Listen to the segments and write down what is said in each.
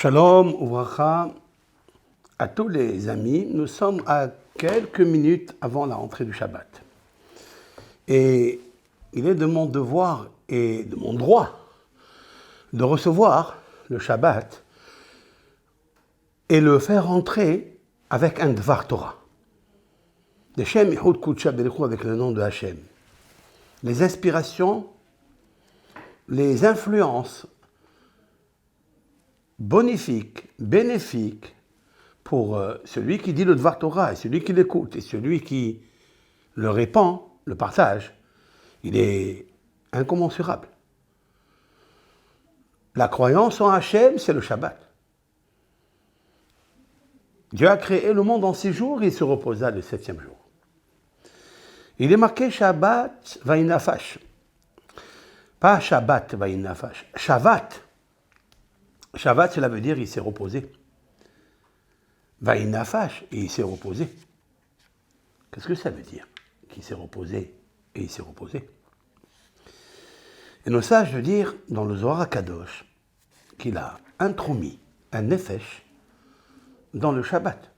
Shalom, ouvracha à tous les amis. Nous sommes à quelques minutes avant la rentrée du Shabbat. Et il est de mon devoir et de mon droit de recevoir le Shabbat et le faire rentrer avec un Dvar Torah. Des Shem Yehud Kudsha Berichu avec le nom de Hachem. Les inspirations, les influences bénéfiques pour celui qui dit le Dvar Torah et celui qui l'écoute et celui qui le répand, le partage, il est incommensurable. La croyance en Hachem, c'est le Shabbat. Dieu a créé le monde en 6 jours et il se reposa le 7e jour. Il est marqué Shabbat Vaïnafash. Pas Shabbat Vaïnafash. Shabbat. Shabbat, cela veut dire il s'est reposé. Vaïnafash, et il s'est reposé. Qu'est-ce que ça veut dire? Qu'il s'est reposé et il s'est reposé. Et nos sages veut dire, dans le Zohar HaKadosh, qu'il a intromis un nefesh dans le Shabbat.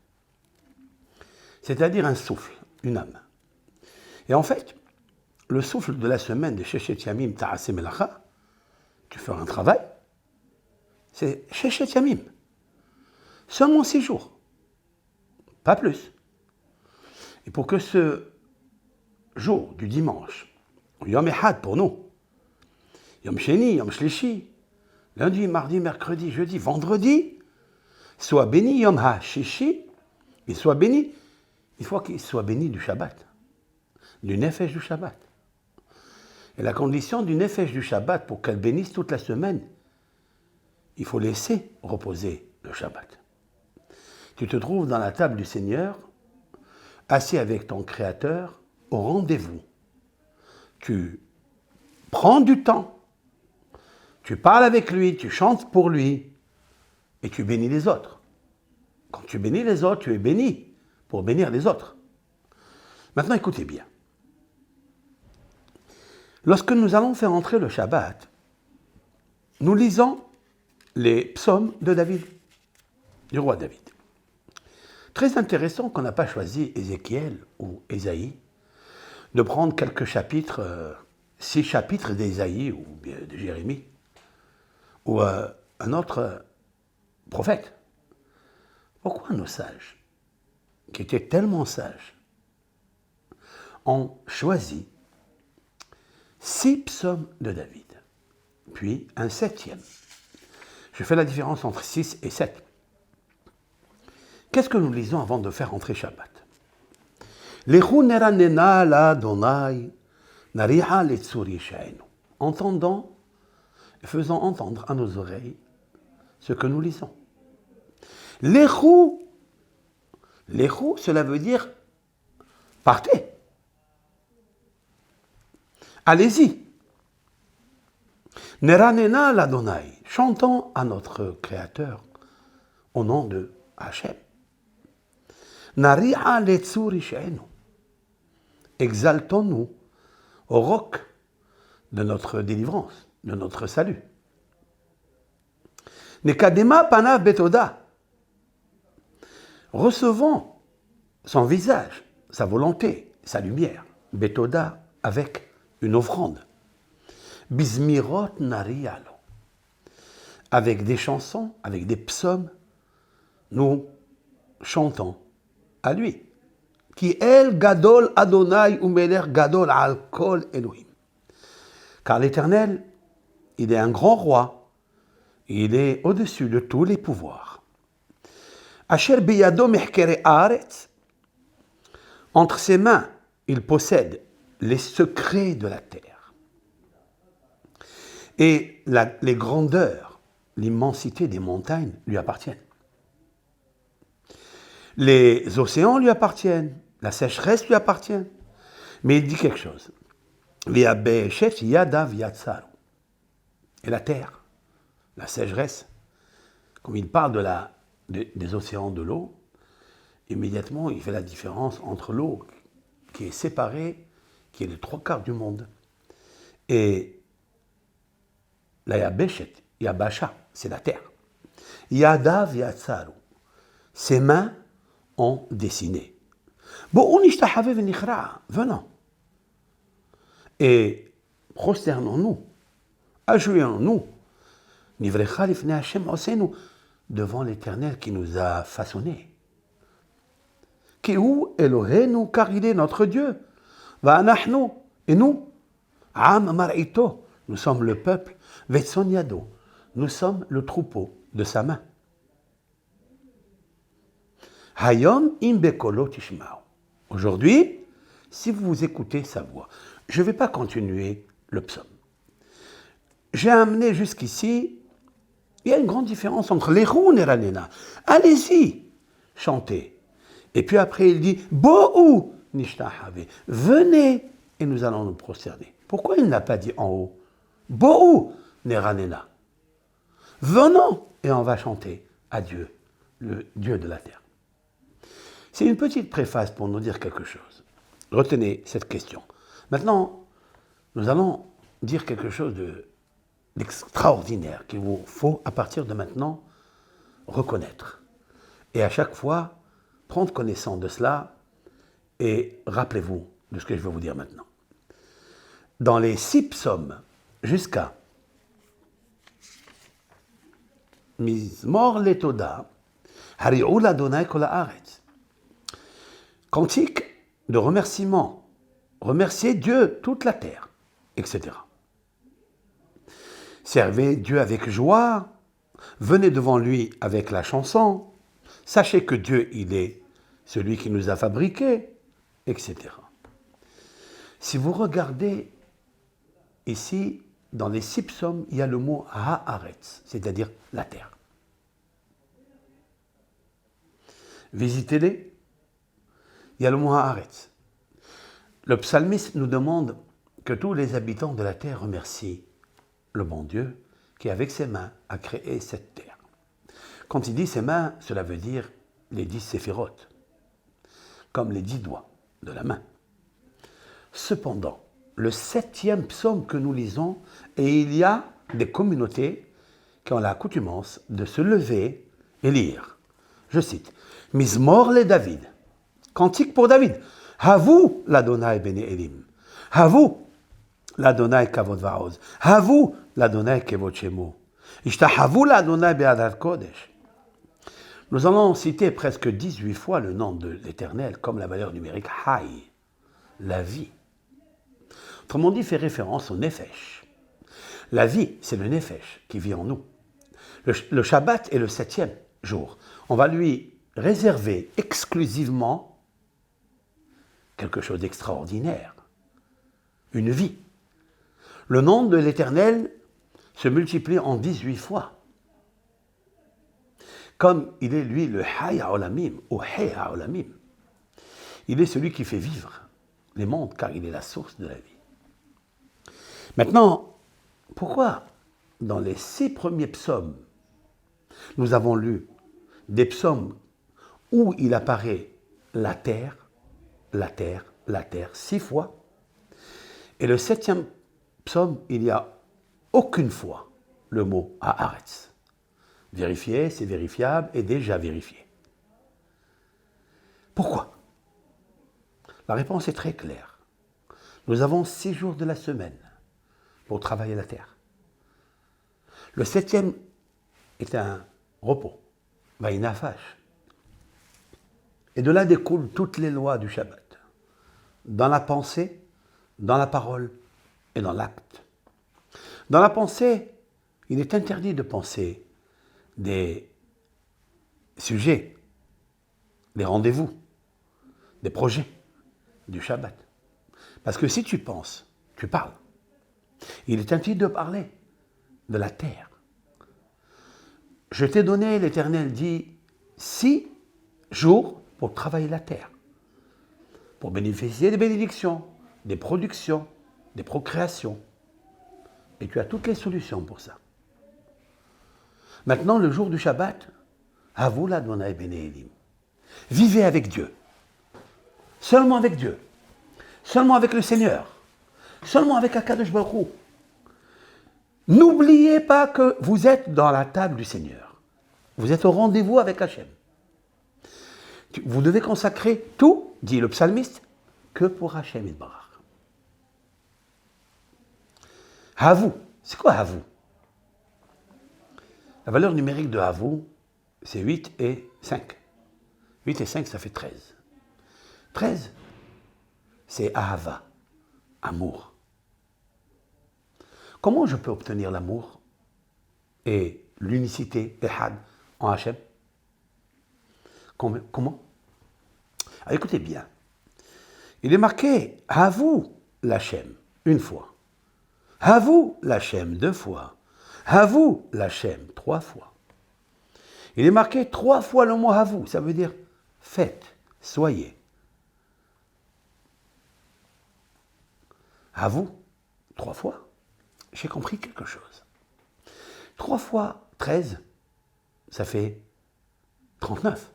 C'est-à-dire un souffle, une âme. Et en fait, le souffle de la semaine de Shechet Yamim Ta'aseh Melacha, tu fais un travail, c'est Shechet Yamim. Seulement 6 jours. Pas plus. Et pour que ce jour du dimanche, Yom Echad pour nous, Yom Sheni, Yom Shlishi, lundi, mardi, mercredi, jeudi, vendredi, soit béni Yom HaShishi, il soit béni, il faut qu'il soit béni du Shabbat, du Nefesh du Shabbat. Et la condition du Nefesh du Shabbat pour qu'elle bénisse toute la semaine, il faut laisser reposer le Shabbat. Tu te trouves dans la table du Seigneur, assis avec ton Créateur, au rendez-vous. Tu prends du temps, tu parles avec lui, tu chantes pour lui, et tu bénis les autres. Quand tu bénis les autres, tu es béni pour bénir les autres. Maintenant, écoutez bien. Lorsque nous allons faire entrer le Shabbat, nous lisons les psaumes de David, du roi David. Très intéressant qu'on n'a pas choisi Ézéchiel ou Ésaïe, de prendre quelques chapitres, 6 chapitres d'Ésaïe ou de Jérémie, ou un autre prophète. Pourquoi nos sages, qui étaient tellement sages, ont choisi 6 psaumes de David, puis un 7e? Je fais la différence entre 6 et 7. Qu'est-ce que nous lisons avant de faire entrer Shabbat? Entendant et faisant entendre à nos oreilles ce que nous lisons. L'échou, cela veut dire partez. Allez-y. Neranena l'Adonai, chantons à notre Créateur au nom de Hachem. Nari'a letzur ishenu, exaltons-nous au roc de notre délivrance, de notre salut. Nekadema panav betoda, recevons son visage, sa volonté, sa lumière, betoda, avec une offrande. Bizmirot nari'alo, avec des chansons, avec des psaumes, nous chantons à lui. Qui el gadol Adonai umeler gadol al kol Elohim. Car l'Éternel, il est un grand roi, il est au-dessus de tous les pouvoirs. Asher biyado mehkere haaretz, entre ses mains, il possède les secrets de la terre. Et les grandeurs, l'immensité des montagnes lui appartiennent. Les océans lui appartiennent, la sécheresse lui appartient. Mais il dit quelque chose. Et la terre, la sécheresse, comme il parle des océans de l'eau, immédiatement il fait la différence entre l'eau qui est séparée, qui est les 3/4 du monde, et la Yabeshet, Yabasha, c'est la terre. Yadav yatsaru. Ses mains ont dessiné. Venons. Et prosternons-nous, agenouillons-nous, devant l'Éternel qui nous a façonnés. Kehu Elohenu, car il est notre Dieu. Va'anachnu, et nous, Am Mar'ito, nous sommes le peuple, Vetson Yado, nous sommes le troupeau de sa main. Hayom im bekolo tishma'u. Aujourd'hui, si vous écoutez sa voix, je ne vais pas continuer le psaume. J'ai amené jusqu'ici, il y a une grande différence entre l'Eroun et Ranena. Allez-y, chantez. Et puis après, il dit, Bo'u nishtahave, venez et nous allons nous prosterner. Pourquoi il n'a pas dit en haut? Bo'u neranena. Venons et on va chanter à Dieu, le Dieu de la terre. C'est une petite préface pour nous dire quelque chose. Retenez cette question. Maintenant, nous allons dire quelque chose d'extraordinaire qu'il vous faut, à partir de maintenant, reconnaître. Et à chaque fois, prendre connaissance de cela et rappelez-vous de ce que je vais vous dire maintenant. Dans les 6 psaumes jusqu'à Mizmor Letoda, Hari'u l'Adonai kol haaretz. Cantique de remerciement, remercier Dieu toute la terre, etc. Servez Dieu avec joie, venez devant lui avec la chanson, sachez que Dieu, il est celui qui nous a fabriqués, etc. Si vous regardez ici, dans les 6 psaumes, il y a le mot haaretz, c'est-à-dire la terre. Visitez-les. Il y a le mot haaretz. Le psalmiste nous demande que tous les habitants de la terre remercient le bon Dieu qui, avec ses mains, a créé cette terre. Quand il dit ses mains, cela veut dire les 10 séphirotes, comme les 10 doigts de la main. Cependant, le 7e psaume que nous lisons, et il y a des communautés qui ont l'accoutumance de se lever et lire. Je cite, « Mizmor le David » cantique pour David. Havou l'Adonai bene Elim. Havou l'Adonai kavod va'oz. Havou l'Adonai kevod shemo. Ishtahavou l'Adonai be'adat kodesh. Nous allons citer presque 18 fois le nom de l'Éternel comme la valeur numérique Hay, la vie. Autrement dit, fait référence au Nefesh. La vie, c'est le Nefesh qui vit en nous. Le Shabbat est le 7e jour. On va lui réserver exclusivement quelque chose d'extraordinaire, une vie. Le nom de l'Éternel se multiplie en 18 fois. Comme il est, lui, le Hay HaOlamim, ou Hay HaOlamim. Il est celui qui fait vivre les mondes, car il est la source de la vie. Maintenant, pourquoi dans les 6 premiers psaumes, nous avons lu des psaumes où il apparaît la terre, 6 fois. Et le 7e psaume, il n'y a aucune fois le mot haaretz. Vérifié, c'est vérifiable et déjà vérifié. Pourquoi? La réponse est très claire. Nous avons 6 jours de la semaine pour travailler la terre. Le 7e est un repos, vaïnafash. Et de là découlent toutes les lois du Shabbat. Dans la pensée, dans la parole et dans l'acte. Dans la pensée, il est interdit de penser des sujets, des rendez-vous, des projets du Shabbat. Parce que si tu penses, tu parles. Il est interdit de parler de la terre. Je t'ai donné, l'Éternel dit, 6 jours pour travailler la terre, pour bénéficier des bénédictions, des productions, des procréations. Et tu as toutes les solutions pour ça. Maintenant, le jour du Shabbat, Havou l'Adonai bene Elim. Vivez avec Dieu. Seulement avec Dieu. Seulement avec le Seigneur. Seulement avec Akadosh Baruch Hu. N'oubliez pas que vous êtes dans la table du Seigneur. Vous êtes au rendez-vous avec Hachem. Vous devez consacrer tout, dit le psalmiste, que pour Hachem Yitbarach. Havu, c'est quoi Havu? La valeur numérique de Havu, c'est 8 et 5. 8 et 5, ça fait 13. 13, c'est Ahava, amour. Comment je peux obtenir l'amour et l'unicité, Ehad, en Hachem? Comment? Alors, écoutez bien. Il est marqué Havu l'Hachem, une fois. Havu l'Hachem, 2 fois. Havu l'Hachem, 3 fois. Il est marqué 3 fois le mot Havu, ça veut dire faites, soyez. Havu, 3 fois. J'ai compris quelque chose. 3 fois 13, ça fait 39.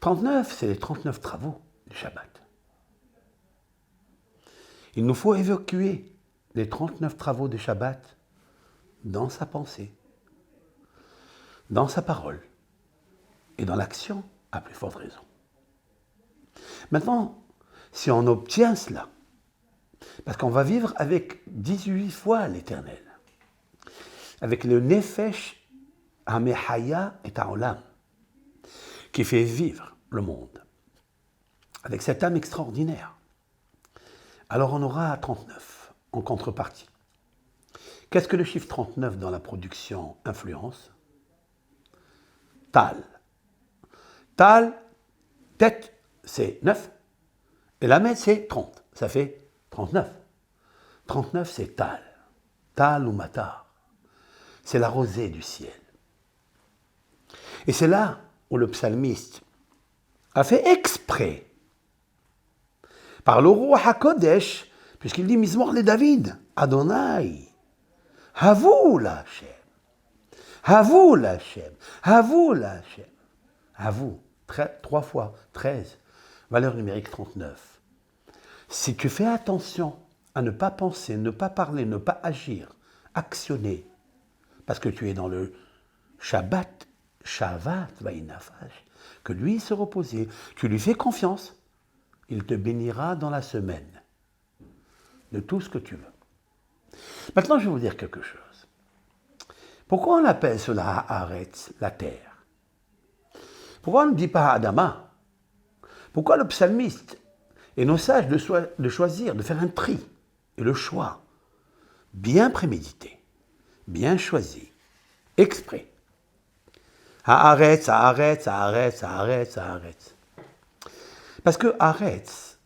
39, c'est les 39 travaux du Shabbat. Il nous faut évacuer les 39 travaux du Shabbat dans sa pensée, dans sa parole et dans l'action, à plus forte raison. Maintenant, si on obtient cela, parce qu'on va vivre avec 18 fois l'Éternel, avec le Nefesh Hamehaya et Ta'olam, qui fait vivre le monde, avec cette âme extraordinaire, alors on aura 39 en contrepartie. Qu'est-ce que le chiffre 39 dans la production influence? Tal. Tal, tête, c'est 9, et la mètre, c'est 30. Ça fait 39. 39, c'est Tal. Tal ou Matar. C'est la rosée du ciel. Et c'est là où le psalmiste a fait exprès, par le roi HaKodesh, puisqu'il dit Mizmor le David, Adonai, Havu l'Hachem, Havu l'Hachem, Havu l'Hachem, Havu, 3 fois 13, valeur numérique 39. Si tu fais attention à ne pas penser, ne pas parler, ne pas agir, actionner, parce que tu es dans le Shabbat, Shavat, Vaïnafash, que lui se reposer, tu lui fais confiance, il te bénira dans la semaine de tout ce que tu veux. Maintenant, je vais vous dire quelque chose. Pourquoi on appelle cela Haaretz, la terre? Pourquoi on ne dit pas Adama? Pourquoi le psalmiste et nos sages de choisir, de faire un tri et le choix bien prémédité, bien choisi, exprès? Haaretz, Haaretz, Haaretz, Haaretz, Haaretz. Parce que Haaretz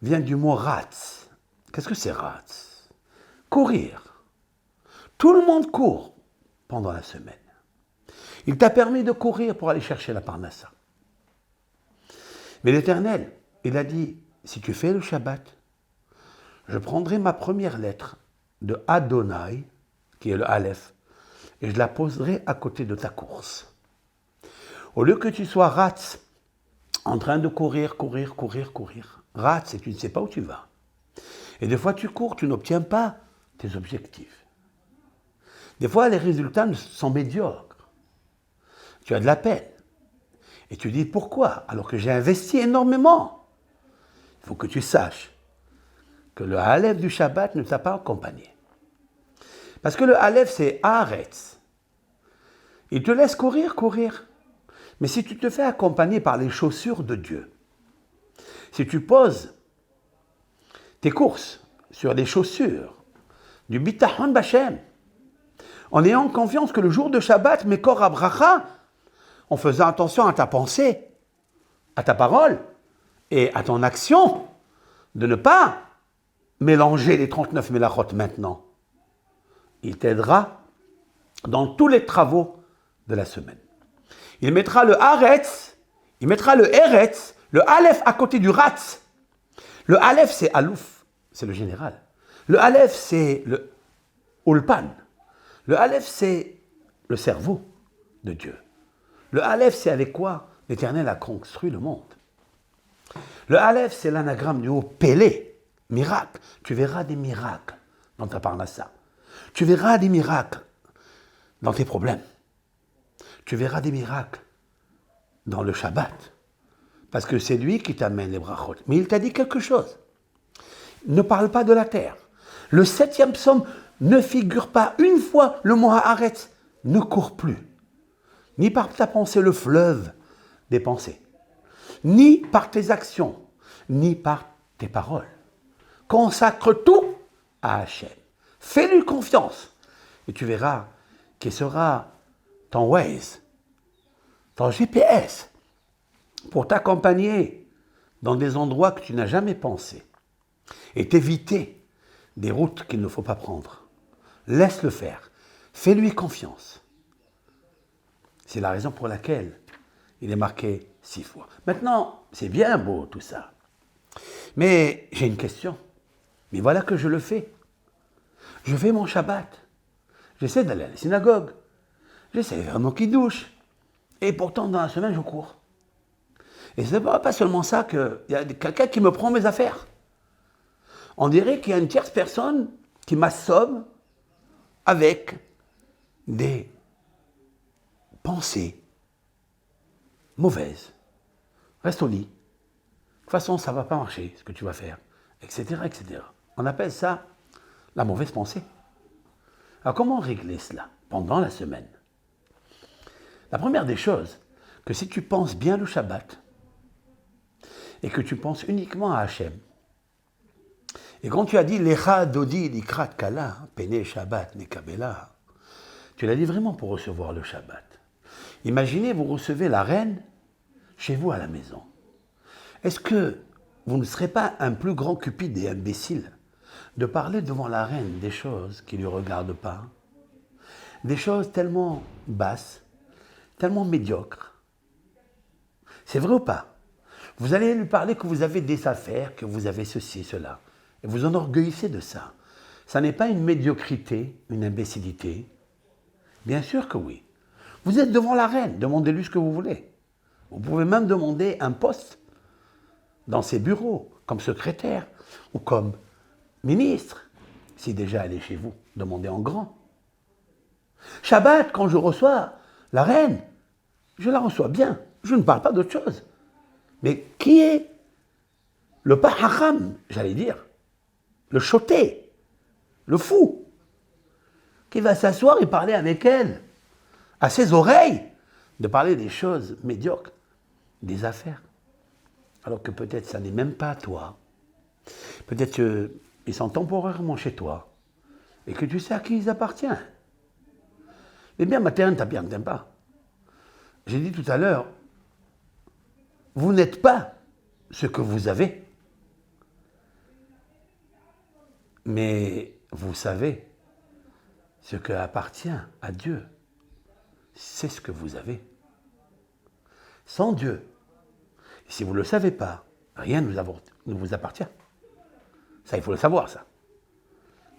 vient du mot ratz. Qu'est-ce que c'est ratz? Courir. Tout le monde court pendant la semaine. Il t'a permis de courir pour aller chercher la parnassa. Mais l'Éternel, il a dit, si tu fais le Shabbat, je prendrai ma première lettre de Adonai, qui est le Aleph, et je la poserai à côté de ta course. Au lieu que tu sois ratz, en train de courir, ratz, et tu ne sais pas où tu vas. Et des fois tu cours, tu n'obtiens pas tes objectifs. Des fois les résultats sont médiocres. Tu as de la peine. Et tu dis pourquoi? Alors que j'ai investi énormément. Il faut que tu saches que le Aleph du Shabbat ne t'a pas accompagné. Parce que le Aleph, c'est Haaretz. Il te laisse courir. Mais si tu te fais accompagner par les chaussures de Dieu, si tu poses tes courses sur les chaussures du Bitachon B'Hashem, en ayant confiance que le jour de Shabbat, Mekor Abracha, en faisant attention à ta pensée, à ta parole et à ton action, de ne pas mélanger les 39 mélachot maintenant. Il t'aidera dans tous les travaux de la semaine. Il mettra le Haaretz, il mettra le Eretz, le Aleph à côté du Ratz. Le Aleph, c'est Alouf, c'est le général. Le Aleph, c'est le Ulpan. Le Aleph, c'est le cerveau de Dieu. Le Aleph, c'est avec quoi l'Éternel a construit le monde. Le Aleph, c'est l'anagramme du mot Pélé, miracle. Tu verras des miracles dans ta parnassa. Tu verras des miracles dans tes problèmes. tu verras des miracles dans le Shabbat. Parce que c'est lui qui t'amène les brachot. Mais il t'a dit quelque chose. Ne parle pas de la terre. Le 7e psaume ne figure pas une fois le mot haaretz. Ne cours plus. Ni par ta pensée le fleuve des pensées. Ni par tes actions. Ni par tes paroles. Consacre tout à Hachem. Fais-lui confiance. Et tu verras qu'il sera ton Waze, ton GPS, pour t'accompagner dans des endroits que tu n'as jamais pensé et t'éviter des routes qu'il ne faut pas prendre. Laisse-le faire. Fais-lui confiance. C'est la raison pour laquelle il est marqué 6 fois. Maintenant, c'est bien beau tout ça. Mais j'ai une question. Mais voilà que je le fais. Je fais mon Shabbat. J'essaie d'aller à la synagogue. J'essaie de faire mon kiddush. Et pourtant, dans la semaine, je cours. Et ce n'est pas seulement ça qu'il y a quelqu'un qui me prend mes affaires. On dirait qu'il y a une tierce personne qui m'assomme avec des pensées mauvaises. Reste au lit. De toute façon, ça ne va pas marcher, ce que tu vas faire, etc., etc. On appelle ça la mauvaise pensée. Alors, comment régler cela pendant la semaine? La première des choses, que si tu penses bien le Shabbat, et que tu penses uniquement à Hachem, et quand tu as dit Lecha Dodi Likrat Kala, Pene Shabbat Nekabela, tu l'as dit vraiment pour recevoir le Shabbat. Imaginez, vous recevez la reine chez vous à la maison. Est-ce que vous ne serez pas un plus grand cupide et imbécile de parler devant la reine des choses qui ne lui regardent pas, des choses tellement basses, tellement médiocres? C'est vrai ou pas? Vous allez lui parler que vous avez des affaires, que vous avez ceci, cela. Et vous enorgueillissez de ça. Ça n'est pas une médiocrité, une imbécilité. Bien sûr que oui. Vous êtes devant la reine, demandez-lui ce que vous voulez. Vous pouvez même demander un poste dans ses bureaux, comme secrétaire ou comme ministre, si déjà elle est chez vous. Demandez en grand. Shabbat, quand je reçois la reine, je la reçois bien. Je ne parle pas d'autre chose. Mais qui est le paharam, j'allais dire, le choté, le fou, qui va s'asseoir et parler avec elle, à ses oreilles, de parler des choses médiocres, des affaires, alors que peut-être ça n'est même pas à toi. Peut-être qu'ils sont temporairement chez toi, et que tu sais à qui ils appartiennent. Eh bien, matin, t'as bien, t'aimes pas. J'ai dit tout à l'heure, vous n'êtes pas ce que vous avez, mais vous savez ce qui appartient à Dieu. C'est ce que vous avez. Sans Dieu, si vous ne le savez pas, rien ne vous appartient. Ça, il faut le savoir, ça.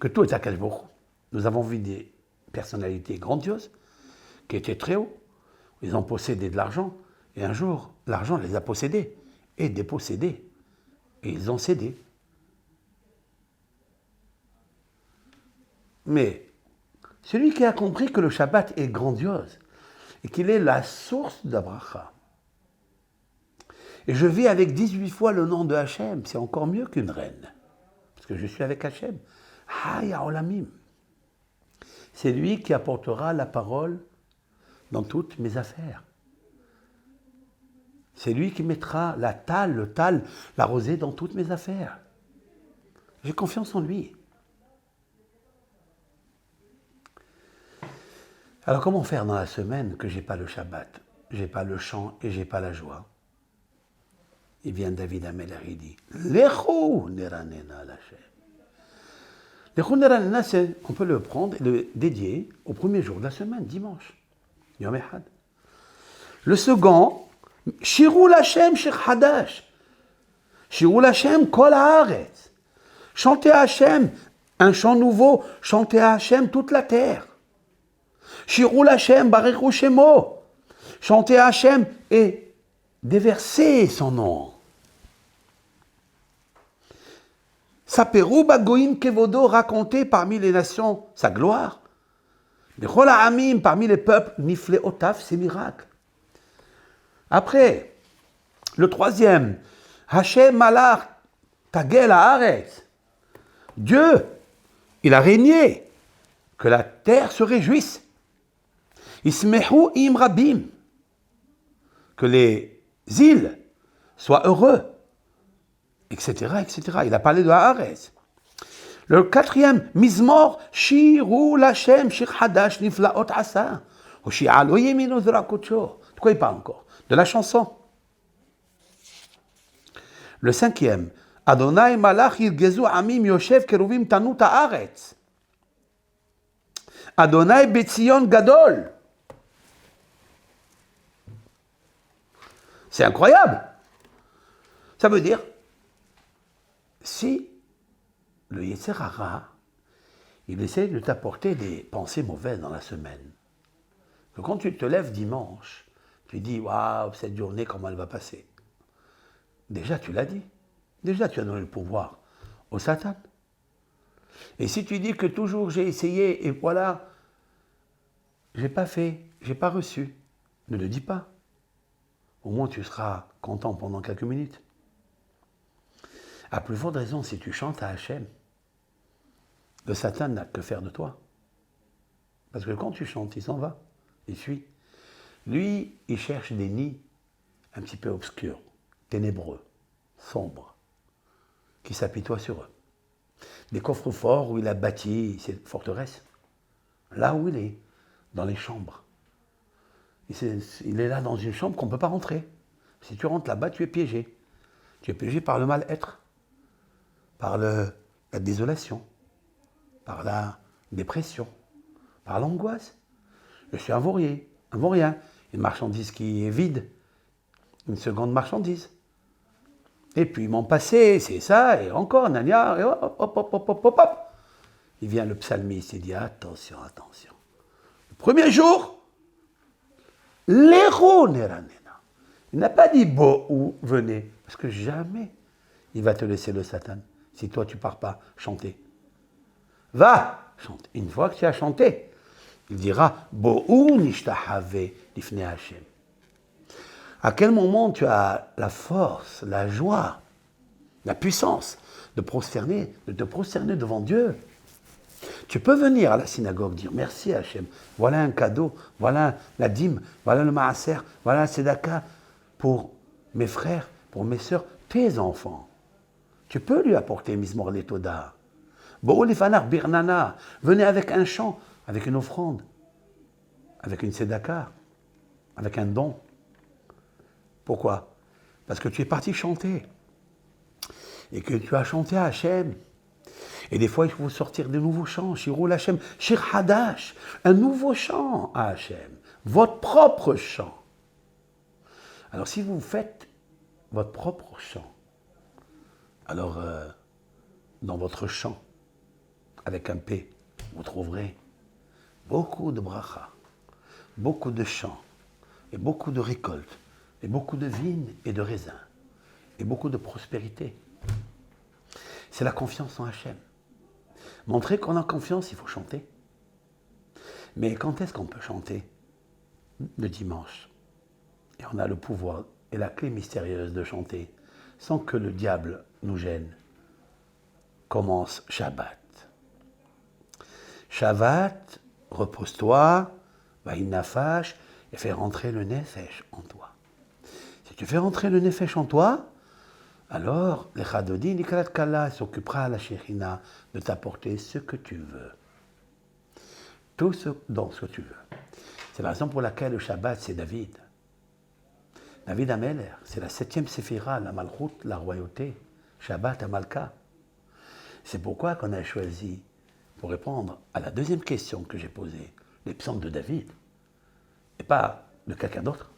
Que tout est à Kadosh Baruch Hu. Nous avons vu des personnalités grandioses qui étaient très hauts. Ils ont possédé de l'argent. Et un jour, l'argent les a possédés et dépossédés. Et ils ont cédé. Mais celui qui a compris que le Shabbat est grandiose et qu'il est la source d'Abracha. Et je vis avec 18 fois le nom de Hachem, c'est encore mieux qu'une reine. Parce que je suis avec Hachem. Haya Olamim. C'est lui qui apportera la parole dans toutes mes affaires. C'est lui qui mettra la talle, le tal, la rosée dans toutes mes affaires. J'ai confiance en lui. Alors comment faire dans la semaine que je n'ai pas le Shabbat, je n'ai pas le chant et je n'ai pas la joie? Il vient David Amelech, il dit Lechu neranena l'Hashem. Lechu neranena, on peut le prendre et le dédier au premier jour de la semaine, dimanche. Yom Echad. Le second, Shirou l'Hashem Shir Hadash. Shirou l'Hashem Kol Haaretz. Chantez à Hachem un chant nouveau, chantez à Hachem toute la terre. Shirou l'Hashem Barechu Shemo. Chantez à Hachem et déversez son nom. Saperu Bagoim Kevodo, racontez parmi les nations sa gloire. Les Chol Ha'amim, parmi les peuples, Nifle Otaf, c'est miracle. Après, le troisième, Hashem Malach Tagel Haaretz. Dieu, il a régné, que la terre se réjouisse. Ismehu im rabim, que les îles soient heureux, etc., etc. Il a parlé de Haaretz. Le quatrième, Mizmor, Shiru Lashem, Shir Hadash, Niflaot Asa. Hoshia lo yemino zerakocho. De quoi il parle encore? De la chanson. Le cinquième, Adonai Malach Yirgezu Amim Yoshev Keruvim Tanut Haaretz. Adonai Betzion Gadol. C'est incroyable. Ça veut dire, si le Yetzer Hara, il essaie de t'apporter des pensées mauvaises dans la semaine, que quand tu te lèves dimanche, tu dis, waouh, cette journée, comment elle va passer? Déjà, tu l'as dit. Déjà, tu as donné le pouvoir au Satan. Et si tu dis que toujours j'ai essayé et voilà, j'ai pas fait, j'ai pas reçu, ne le dis pas. Au moins, tu seras content pendant quelques minutes. À plus forte raison, si tu chantes à Hachem, le Satan n'a que faire de toi. Parce que quand tu chantes, il s'en va, il suit. Lui, il cherche des nids un petit peu obscurs, ténébreux, sombres, qui s'apitoient sur eux. Des coffres forts où il a bâti ses forteresses. Là où il est, dans les chambres. Il est là dans une chambre qu'on ne peut pas rentrer. Si tu rentres là-bas, tu es piégé. Tu es piégé par le mal-être, par la désolation, par la dépression, par l'angoisse. Je suis un vaurien, une marchandise qui est vide, une seconde marchandise. Et puis mon passé, c'est ça, et encore, nania, et hop, hop, hop, hop, hop, hop, hop. Il vient le psalmiste, il dit attention, attention. Le premier jour, l'héros Neranena. Il n'a pas dit beau ou venez, parce que jamais il va te laisser le Satan, si toi tu pars pas chanter. Va chanter. Une fois que tu as chanté, il dira beau ou nishtahave lifnei Hashem. À quel moment tu as la force, la joie, la puissance de te prosterner devant Dieu? Tu peux venir à la synagogue dire merci Hachem, voilà un cadeau, voilà la dîme, voilà le maaser, voilà la tzedaka pour mes frères, pour mes sœurs, tes enfants. Tu peux lui apporter Mizmor Letoda. Bo'o lifanar birnana, venez avec un chant, avec une offrande, avec une tzedaka, avec un don. Pourquoi? Parce que tu es parti chanter et que tu as chanté à Hachem. Et des fois, il faut sortir de nouveaux chants. Shirul Hashem, Shir Hadash, un nouveau chant à Hachem, votre propre chant. Alors, si vous faites votre propre chant, alors, dans votre chant, avec un P, vous trouverez beaucoup de bracha, beaucoup de chants, et beaucoup de récoltes, et beaucoup de vignes et de raisins, et beaucoup de prospérité. C'est la confiance en Hachem. Montrer qu'on a confiance, il faut chanter. Mais quand est-ce qu'on peut chanter? Le dimanche. Et on a le pouvoir et la clé mystérieuse de chanter sans que le diable nous gêne. Commence Shabbat. Shabbat, repose-toi, vaïnafash, et fais rentrer le nefesh en toi. Si tu fais rentrer le nefesh en toi, alors, le Chadodi Nikrat Kala s'occupera à la Shekhinah de t'apporter ce que tu veux. Tout ce dont ce que tu veux. C'est la raison pour laquelle le Shabbat, c'est David. David Ameler, c'est la 7e séphira, la Malchut, la royauté. Shabbat Amalka. C'est pourquoi qu'on a choisi, pour répondre à la deuxième question que j'ai posée, les psaumes de David, et pas de quelqu'un d'autre.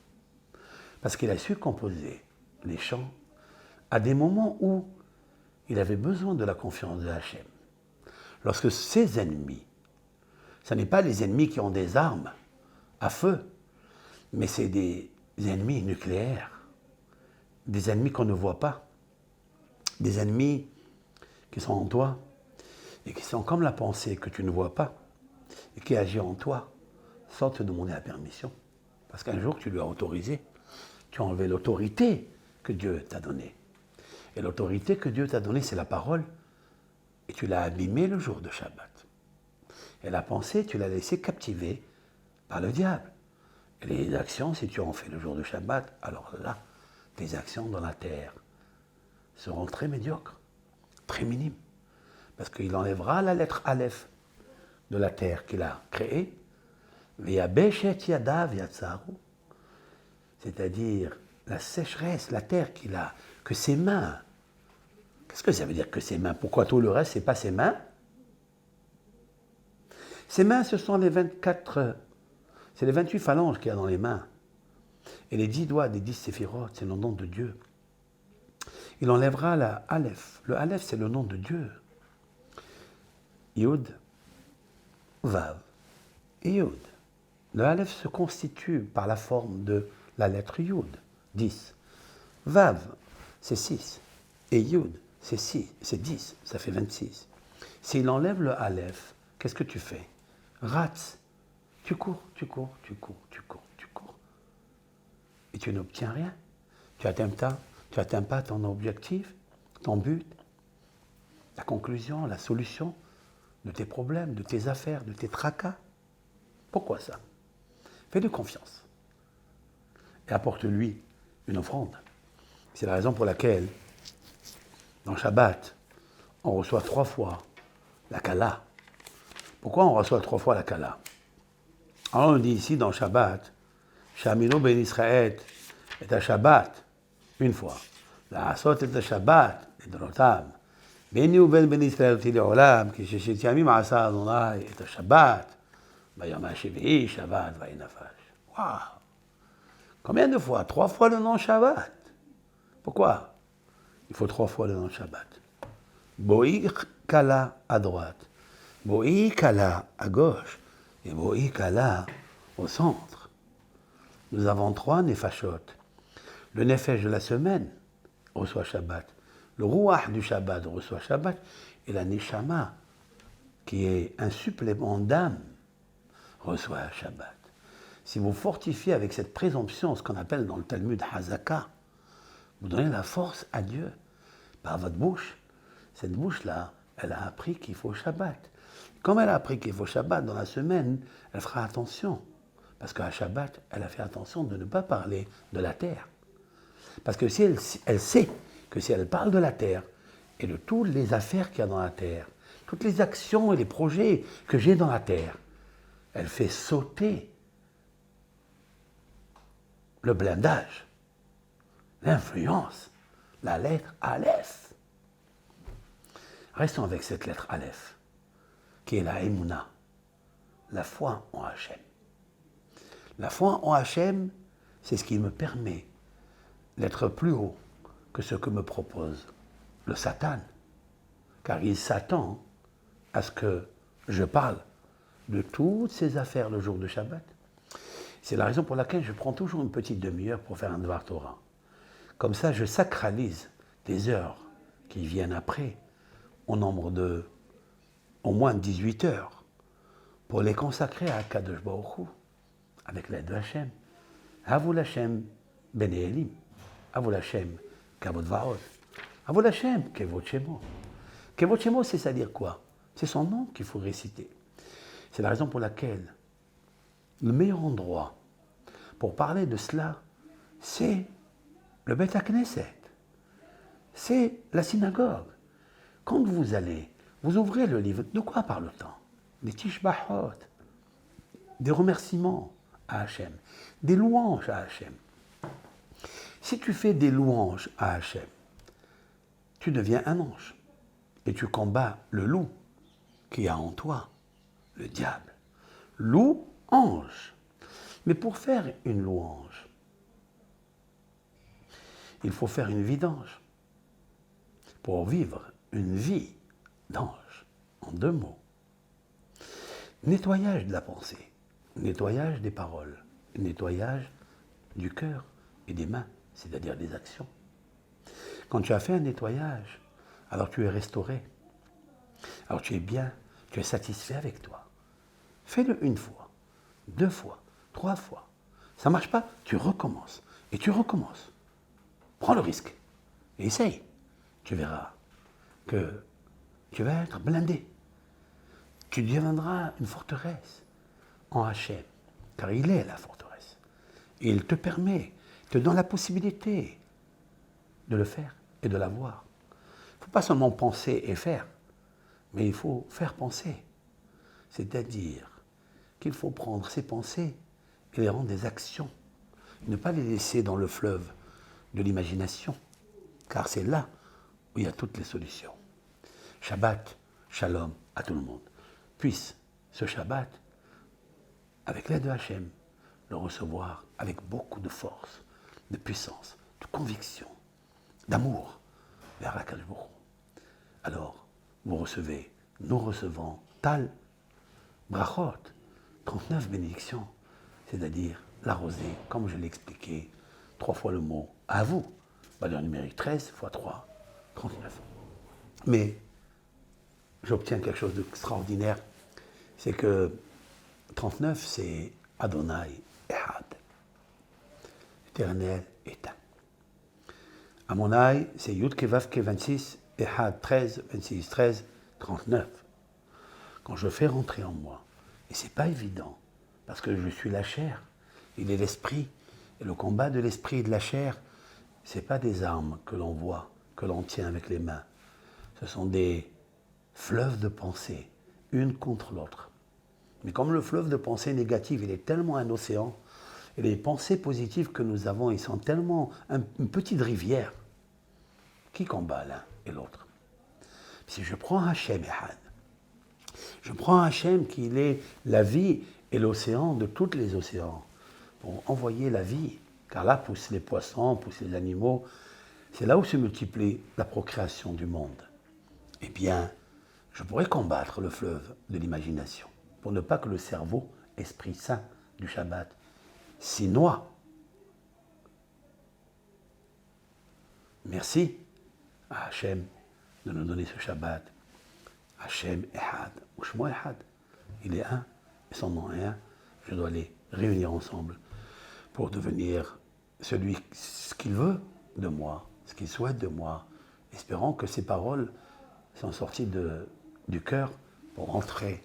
Parce qu'il a su composer les chants à des moments où il avait besoin de la confiance de Hachem. Lorsque ses ennemis, ce n'est pas les ennemis qui ont des armes à feu, mais c'est des ennemis nucléaires, des ennemis qu'on ne voit pas, des ennemis qui sont en toi et qui sont comme la pensée que tu ne vois pas et qui agit en toi sans te demander la permission. Parce qu'un jour, tu lui as autorisé. Tu as enlevé l'autorité que Dieu t'a donnée. Et l'autorité que Dieu t'a donnée, c'est la parole. Et tu l'as abîmée le jour de Shabbat. Et la pensée, tu l'as laissée captiver par le diable. Et les actions, si tu en fais le jour de Shabbat, alors là, tes actions dans la terre seront très médiocres, très minimes. Parce qu'il enlèvera la lettre Aleph de la terre qu'il a créée, c'est-à-dire la sécheresse, la terre qu'il a, que ses mains. Qu'est-ce que ça veut dire que ses mains? Pourquoi tout le reste, ce n'est pas ses mains? Ses mains, ce sont les 24, c'est les 28 phalanges qu'il y a dans les mains. Et les 10 doigts des 10 séphirotes, c'est le nom de Dieu. Il enlèvera la Aleph. Le Aleph, c'est le nom de Dieu. Yud, Vav et Yud. Le Aleph se constitue par la forme de la lettre Yud, 10. Vav, c'est 6. Et Yud, c'est 6, c'est 10, ça fait 26. S'il enlève le Aleph, qu'est-ce que tu fais? Ratz. Tu cours, tu cours, tu cours, tu cours, tu cours. Et tu n'obtiens rien. Tu n'atteins pas ton objectif, ton but, la conclusion, la solution de tes problèmes, de tes affaires, de tes tracas. Pourquoi ça? Fais-lui confiance. Et apporte-lui une offrande. C'est la raison pour laquelle, dans Shabbat, on reçoit 3 fois la Kala. Pourquoi on reçoit 3 fois la Kala? Alors on dit ici dans Shabbat, Shamino ben Israël est à Shabbat, une fois. La Asot est à Shabbat, et de l'Otam. Beni ou ben Israël est à l'Olam, qui chez Yamim Asa Adonai est à Shabbat, Bayom HaShevi'i, Shabbat, Vaïnafash. Waouh! Combien de fois? 3 fois le nom Shabbat. Pourquoi? Il faut 3 fois le nom Shabbat. Bo'i Kala à droite, Bo'i Kala à gauche, et Bo'i Kala au centre. Nous avons 3 Nefashot. Le Nefesh de la semaine reçoit Shabbat. Le Ruach du Shabbat reçoit Shabbat. Et la Neshama, qui est un supplément d'âme, reçoit Shabbat. Si vous fortifiez avec cette présomption, ce qu'on appelle dans le Talmud Hazaka, vous donnez la force à Dieu par votre bouche. Cette bouche-là, elle a appris qu'il faut Shabbat. Comme elle a appris qu'il faut Shabbat dans la semaine, elle fera attention. Parce qu'à Shabbat, elle a fait attention de ne pas parler de la terre. Parce que si elle sait que si elle parle de la terre et de toutes les affaires qu'il y a dans la terre, toutes les actions et les projets que j'ai dans la terre, elle fait sauter le blindage, l'influence, la lettre Aleph. Restons avec cette lettre Aleph, qui est la Emouna, la foi en Hachem. La foi en Hachem, c'est ce qui me permet d'être plus haut que ce que me propose le Satan, car il s'attend à ce que je parle de toutes ces affaires le jour de Shabbat. C'est la raison pour laquelle je prends toujours une petite demi-heure pour faire un Dvar Torah. Comme ça, je sacralise les heures qui viennent après, au nombre de au moins 18 heures, pour les consacrer à Kadosh Baruch Hu, avec l'aide de Hachem. Avou Hachem ben Elim, Avou Hachem Kavod Vaod, Avou Hachem Kevod Shemo. Kevod Shemo, c'est-à-dire quoi? C'est son nom qu'il faut réciter. C'est la raison pour laquelle le meilleur endroit pour parler de cela, c'est le Beth HaKnesset, c'est la synagogue. Quand vous allez, vous ouvrez le livre, de quoi parle-t-on? Des tishbahot, des remerciements à Hachem, des louanges à Hachem. Si tu fais des louanges à Hachem, tu deviens un ange et tu combats le loup qui a en toi, le diable. Loup, ange. Mais pour faire une louange, il faut faire une vie d'ange. Pour vivre une vie d'ange, en 2 mots. Nettoyage de la pensée, nettoyage des paroles, nettoyage du cœur et des mains, c'est-à-dire des actions. Quand tu as fait un nettoyage, alors tu es restauré. Alors tu es bien, tu es satisfait avec toi. Fais-le une fois, 2 fois, 3 fois. Ça ne marche pas, tu recommences. Et tu recommences. Prends le risque. Et essaye. Tu verras que tu vas être blindé. Tu deviendras une forteresse en Hachem. Car il est la forteresse. Et il te permet, te donne la possibilité de le faire et de l'avoir. Il ne faut pas seulement penser et faire, mais il faut faire penser. C'est-à-dire qu'il faut prendre ses pensées et les rendre des actions. Ne pas les laisser dans le fleuve de l'imagination, car c'est là où il y a toutes les solutions. Shabbat, shalom à tout le monde. Puisse ce Shabbat, avec l'aide de Hachem, le recevoir avec beaucoup de force, de puissance, de conviction, d'amour vers la Kadosh Baruch Hu. Alors, vous recevez, nous recevons Tal, Brachot, 39 bénédictions, c'est-à-dire la rosée, comme je l'ai expliqué, 3 fois le mot à vous, valeur numérique 13 x 3, 39. Mais j'obtiens quelque chose d'extraordinaire, c'est que 39, c'est Adonai Ehad, éternel est un. Amonai, c'est Yud Kevavke 26, Ehad 13, 26, 13, 39. Quand je fais rentrer en moi, et c'est pas évident, parce que je suis la chair, il est l'esprit, et le combat de l'esprit et de la chair, c'est pas des armes que l'on voit, que l'on tient avec les mains. Ce sont des fleuves de pensée, une contre l'autre. Mais comme le fleuve de pensée négative, il est tellement un océan, et les pensées positives que nous avons, ils sont tellement une petite rivière qui combat l'un et l'autre. Si je prends Hachem Ehad, je prends Hachem qui est la vie et l'océan de tous les océans, pour envoyer la vie, car là poussent les poissons, poussent les animaux, c'est là où se multiplie la procréation du monde. Eh bien, je pourrais combattre le fleuve de l'imagination, pour ne pas que le cerveau, esprit saint du Shabbat, s'y noie. Merci à Hachem de nous donner ce Shabbat. Hachem Ehad, ou Shmo Ehad. Il est un, et son nom est un. Je dois les réunir ensemble pour devenir celui, ce qu'il veut de moi, ce qu'il souhaite de moi, espérant que ces paroles sont sorties du cœur pour entrer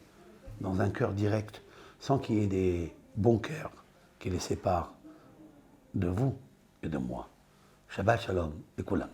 dans un cœur direct, sans qu'il y ait des bons cœurs qui les séparent de vous et de moi. Shabbat Shalom, Ekoulam.